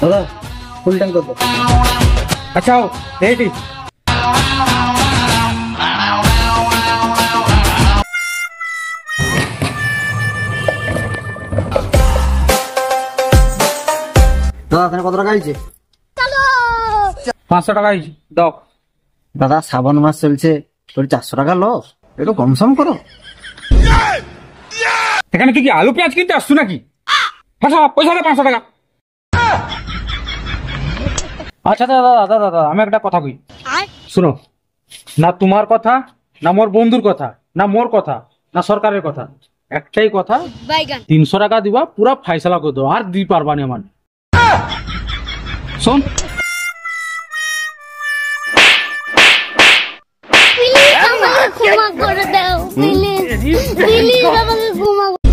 দাদা full tank করবো। আচ্ছা রেডি। দাদা এখানে কত টাকা হয়েছে? 500 টাকা হয়েছে দাও। দাদা শ্রাবণ মাস চলছে, তোর 400 টাকা লস, একটু কম সম করো। এখানে তুই কি আলু পেঁয়াজ কিনতে আসছো নাকি? আচ্ছা পয়সা দে 500 টাকা। আচ্ছা দাদা দাদা দাদা আমি একটা কথা কই, শুনো। না তোমার কথা, না মোর বন্ধুর কথা, না মোর কথা, না সরকারের কথা, একটাই কথা, 300 টাকা দিবা, পুরা ফাইসলা করে দাও, আর দি পারবা না মানে। শোন ক্ষমা করে দাও প্লিজ, প্লিজ আমাকে ক্ষমা করে